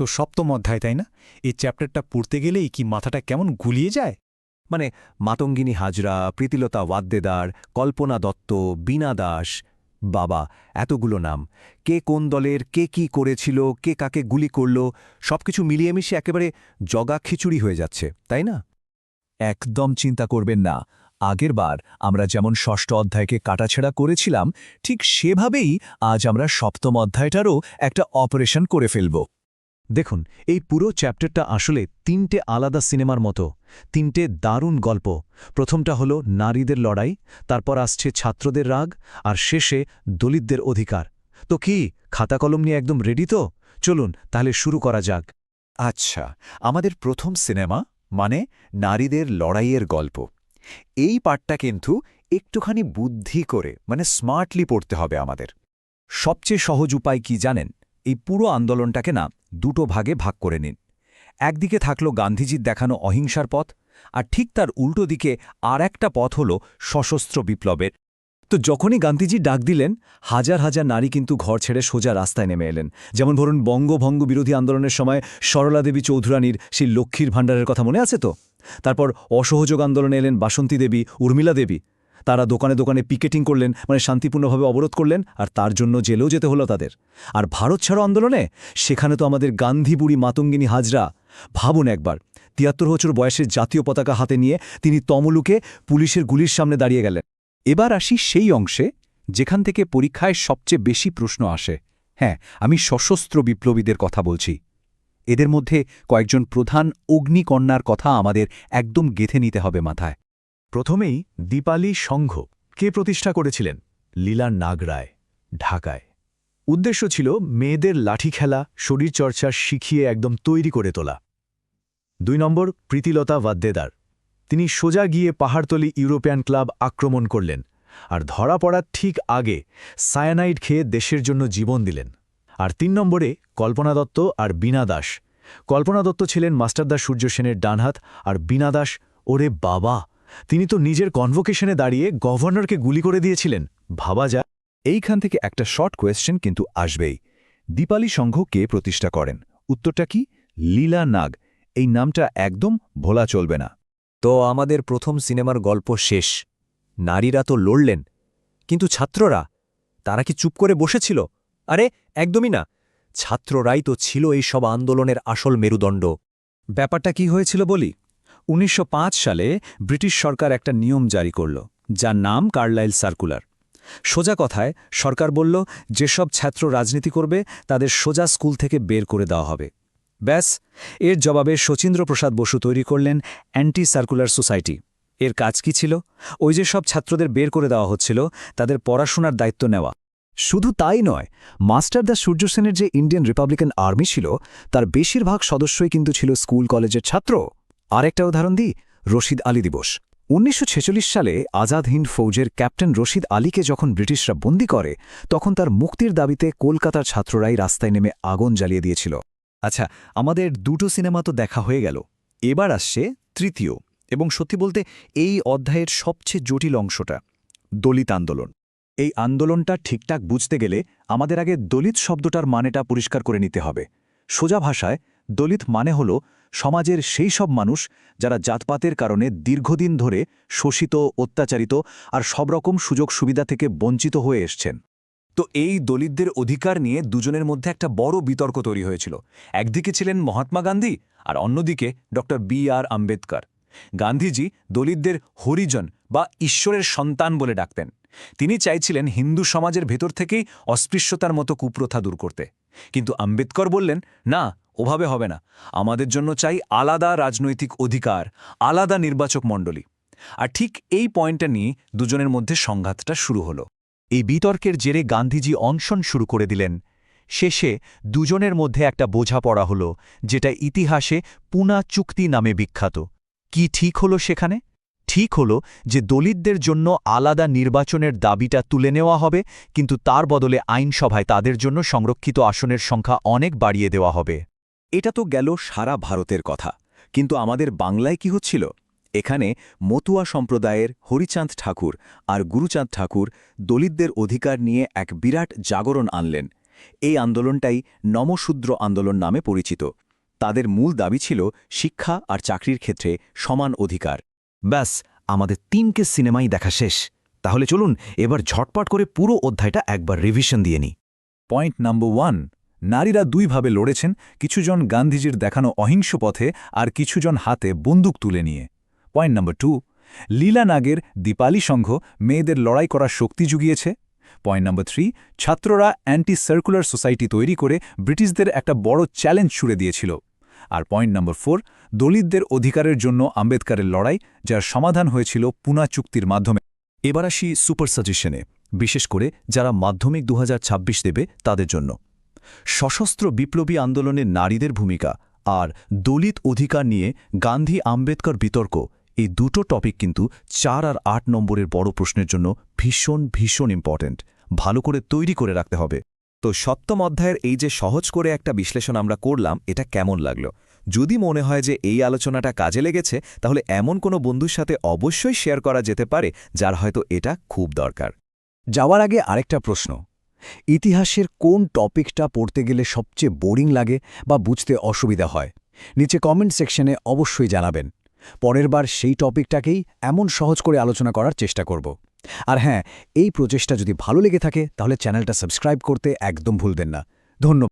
তো সপ্তম অধ্যায়, তাই না? এই চ্যাপ্টারটা পড়তে গেলেই কি মাথাটা কেমন গুলিয়ে যায়? মানে মাতঙ্গিনী হাজরা, প্রীতিলতা ওয়াদ্দেদার, কল্পনা দত্ত, বীণা দাস, বাবা এতগুলো নাম। কে কোন দলের, কে কি করেছিল, কে কাকে গুলি করল, সবকিছু মিলিয়ে মিশে একেবারে জগা খিচুড়ি হয়ে যাচ্ছে, তাই না? একদম চিন্তা করবেন না। আগেরবার আমরা যেমন ষষ্ঠ অধ্যায়কে কাটাছেড়া করেছিলাম, ঠিক সেভাবেই আজ আমরা সপ্তম অধ্যায়টারও একটা অপারেশন করে ফেলব। দেখুন, এই পুরো চ্যাপ্টারটা আসলে তিনটে আলাদা সিনেমার মতো, তিনটে দারুণ গল্প। প্রথমটা হলো নারীদের লড়াই, তারপর আসছে ছাত্রদের রাগ, আর শেষে দলিতদের অধিকার। তো কি খাতা কলম নিয়ে একদম রেডি তো? চলুন তাহলে শুরু করা যাক। আচ্ছা, আমাদের প্রথম সিনেমা মানে নারীদের লড়াইয়ের গল্প। এই পার্টটা কিন্তু একটুখানি বুদ্ধি করে মানে স্মার্টলি পড়তে হবে আমাদের। সবচেয়ে সহজ উপায় কি জানেন? এই পুরো আন্দোলনটাকে না দুটো ভাগে ভাগ করে নিন। একদিকে থাকল গান্ধীজির দেখানো অহিংসার পথ, আর ঠিক তার উল্টো দিকে আর একটা পথ হল সশস্ত্র বিপ্লবের। তো যখনই গান্ধীজি ডাক দিলেন, হাজার হাজার নারী কিন্তু ঘর ছেড়ে সোজা রাস্তায় নেমে এলেন। যেমন ধরুন বঙ্গভঙ্গ বিরোধী আন্দোলনের সময় সরলা দেবী চৌধুরানীর সেই লক্ষ্মীর ভাণ্ডারের কথা মনে আছে তো? তারপর অসহযোগ আন্দোলনে এলেন বাসন্তী দেবী, উর্মিলা দেবী। তারা দোকানে দোকানে পিকেটিং করলেন, মানে শান্তিপূর্ণভাবে অবরোধ করলেন, আর তার জন্য জেলেও যেতে হলো তাদের। আর ভারত ছাড়ো আন্দোলনে সেখানে তো আমাদের গান্ধী বুড়ি মাতঙ্গিনী হাজরা। ভাবুন একবার, ৭৩ বছর বয়সের জাতীয় পতাকা হাতে নিয়ে তিনি তমলুকে পুলিশের গুলির সামনে দাঁড়িয়ে গেলেন। এবার আসি সেই অংশে যেখান থেকে পরীক্ষায় সবচেয়ে বেশি প্রশ্ন আসে। হ্যাঁ, আমি সশস্ত্র বিপ্লবীদের কথা বলছি। এদের মধ্যে কয়েকজন প্রধান অগ্নিকন্যার কথা আমাদের একদম গেঁথে নিতে হবে মাথায়। প্রথমেই দীপালি সংঘ কে প্রতিষ্ঠা করেছিলেন? লীলা নাগরায়, ঢাকায়। উদ্দেশ্য ছিল মেয়েদের লাঠি খেলা, শরীরচর্চা শিখিয়ে একদম তৈরি করে তোলা। ২ নম্বর প্রীতিলতা ওয়াদ্দেদার। তিনি সোজা গিয়ে পাহাড়তলি ইউরোপিয়ান ক্লাব আক্রমণ করলেন, আর ধরা পড়ার ঠিক আগে সায়ানাইড খেয়ে দেশের জন্য জীবন দিলেন। আর ৩ নম্বরে কল্পনা দত্ত আর বীণা দাস। কল্পনা দত্ত ছিলেন মাস্টারদা সূর্য সেনের ডানহাত, আর বীণা দাস, ওরে বাবা, তিনি তো নিজের কনভোকেশনে দাঁড়িয়ে গভর্নরকে গুলি করে দিয়েছিলেন। ভাবা যায়। এইখান থেকে একটা শর্ট কোয়েশ্চেন কিন্তু আসবেই। দীপালি সংঘ কে প্রতিষ্ঠা করেন? উত্তরটা কি? লীলা নাগ। এই নামটা একদম ভোলা চলবে না। তো আমাদের প্রথম সিনেমার গল্প শেষ। নারীরা তো লড়লেন, কিন্তু ছাত্ররা, তারা কি চুপ করে বসেছিল? আরে একদমই না। ছাত্ররাই তো ছিল এই সব আন্দোলনের আসল মেরুদণ্ড। ব্যাপারটা কি হয়েছিল বলি। ১৯০৫ সালে ব্রিটিশ সরকার একটা নিয়ম জারি করল, যার নাম কার্লাইল সার্কুলার। সোজা কথায় সরকার বলল, যেসব ছাত্র রাজনীতি করবে তাদের সোজা স্কুল থেকে বের করে দেওয়া হবে। ব্যাস, এর জবাবে শচীন্দ্রপ্রসাদ বসু তৈরি করলেন অ্যান্টি সার্কুলার সোসাইটি। এর কাজ কি ছিল? ওই যে সব ছাত্রদের বের করে দেওয়া হচ্ছিল, তাদের পড়াশোনার দায়িত্ব নেওয়া। শুধু তাই নয়, মাস্টারদা সূর্য সেনের যে ইন্ডিয়ান রিপাবলিকান আর্মি ছিল, তার বেশিরভাগ সদস্যই কিন্তু ছিল স্কুল কলেজের ছাত্র। আরেকটা উদাহরণ দিই, রশিদ আলী দিবস। ১৯৪৬ সালে আজাদ হিন্দ ফৌজের ক্যাপ্টেন রশিদ আলীকে যখন ব্রিটিশরা বন্দী করে, তখন তার মুক্তির দাবিতে কলকাতার ছাত্ররাই রাস্তায় নেমে আগুন জ্বালিয়ে দিয়েছিল। আচ্ছা, আমাদের দুটো সিনেমা তো দেখা হয়ে গেল। এবার আসছে তৃতীয় এবং সত্যি বলতে এই অধ্যায়ের সবচেয়ে জটিল অংশটা, দলিত আন্দোলন। এই আন্দোলনটা ঠিকঠাক বুঝতে গেলে আমাদের আগে দলিত শব্দটার মানেটা পরিষ্কার করে নিতে হবে। সোজা ভাষায় দলিত মানে হল সমাজের সেই সব মানুষ যারা জাতপাতের কারণে দীর্ঘদিন ধরে শোষিত, অত্যাচারিত আর সব রকম সুযোগ সুবিধা থেকে বঞ্চিত হয়ে এসছেন। তো এই দলিতদের অধিকার নিয়ে দুজনের মধ্যে একটা বড় বিতর্ক তৈরি হয়েছিল। একদিকে ছিলেন মহাত্মা গান্ধী, আর অন্যদিকে ডক্টর আম্বেদকর। গান্ধীজি দলিতদের হরিজন বা ঈশ্বরের সন্তান বলে ডাকতেন। তিনি চাইছিলেন হিন্দু সমাজের ভেতর থেকেই অস্পৃশ্যতার মতো কুপ্রথা দূর করতে। কিন্তু আম্বেদকর বললেন, না, ওভাবে হবে না, আমাদের জন্য চাই আলাদা রাজনৈতিক অধিকার, আলাদা নির্বাচক মণ্ডলী। আর ঠিক এই পয়েন্টটা নিয়ে দুজনের মধ্যে সংঘাতটা শুরু হলো। এই বিতর্কের জেরে গান্ধীজি অনশন শুরু করে দিলেন। শেষে দুজনের মধ্যে একটা বোঝাপড়া হল, যেটা ইতিহাসে পুনা চুক্তি নামে বিখ্যাত। কি ঠিক হলো সেখানে? ঠিক হলো যে দলিতদের জন্য আলাদা নির্বাচনের দাবিটা তুলে নেওয়া হবে, কিন্তু তার বদলে আইনসভায় তাদের জন্য সংরক্ষিত আসনের সংখ্যা অনেক বাড়িয়ে দেওয়া হবে। এটা তো গেল সারা ভারতের কথা, কিন্তু আমাদের বাংলায় কি হচ্ছিল? এখানে মতুয়া সম্প্রদায়ের হরিচাঁদ ঠাকুর আর গুরুচাঁদ ঠাকুর দলিতদের অধিকার নিয়ে এক বিরাট জাগরণ আনলেন। এই আন্দোলনটাই নমশূদ্র আন্দোলন নামে পরিচিত। তাদের মূল দাবি ছিল শিক্ষা আর চাকরির ক্ষেত্রে সমান অধিকার। ব্যাস, আমাদের 3 কেস সিনেমাই দেখা শেষ। তাহলে চলুন এবার ঝটপট করে পুরো অধ্যায়টা একবার রিভিশন দিয়ে নিই। পয়েন্ট নাম্বার 1, নারীরা দুইভাবে লড়েছেন, কিছুজন গান্ধীজির দেখানো অহিংস পথে আর কিছুজন হাতে বন্দুক তুলে নিয়ে। পয়েন্ট নাম্বার 2, লীলা নাগের দীপালি সংঘ মেয়েদের লড়াই করার শক্তি জুগিয়েছে। পয়েন্ট নাম্বার 3, ছাত্ররা অ্যান্টি সার্কুলার সোসাইটি তৈরি করে ব্রিটিশদের একটা বড় চ্যালেঞ্জ ছুড়ে দিয়েছিল। আর পয়েন্ট নাম্বার 4, দলিতদের অধিকারের জন্য আম্বেদকরের লড়াই, যার সমাধান হয়েছিল পুনা চুক্তির মাধ্যমে। এবার আসি সুপার সাজেশনে, বিশেষ করে যারা মাধ্যমিক 2026 দেবে তাদের জন্য। সশস্ত্র বিপ্লবী আন্দোলনে নারীদের ভূমিকা আর দলিত অধিকার নিয়ে গান্ধী আম্বেদকর বিতর্ক, এই দুটো টপিক কিন্তু 4 আর 8 নম্বরের বড় প্রশ্নের জন্য ভীষণ ভীষণ ইম্পর্ট্যান্ট। ভালো করে তৈরি করে রাখতে হবে। তো 7ম অধ্যায়ের এই যে সহজ করে একটা বিশ্লেষণ আমরা করলাম, এটা কেমন লাগলো? যদি মনে হয় যে এই আলোচনাটা কাজে লেগেছে, তাহলে এমন কোনো বন্ধুর সাথে অবশ্যই শেয়ার করা যেতে পারে যার হয়তো এটা খুব দরকার। যাওয়ার আগে আরেকটা প্রশ্ন, ইতিহাসের কোন টপিকটা পড়তে গেলে সবচেয়ে বোরিং লাগে বা বুঝতে অসুবিধা হয়? নিচে কমেন্ট সেকশনে অবশ্যই জানাবেন। পরের বার সেই টপিকটাকেই এমন সহজ করে আলোচনা করার চেষ্টা করব। আর হ্যাঁ, এই প্রচেষ্টা যদি ভালো লেগে থাকে তাহলে চ্যানেলটা সাবস্ক্রাইব করতে একদম ভুলবেন না। ধন্যবাদ।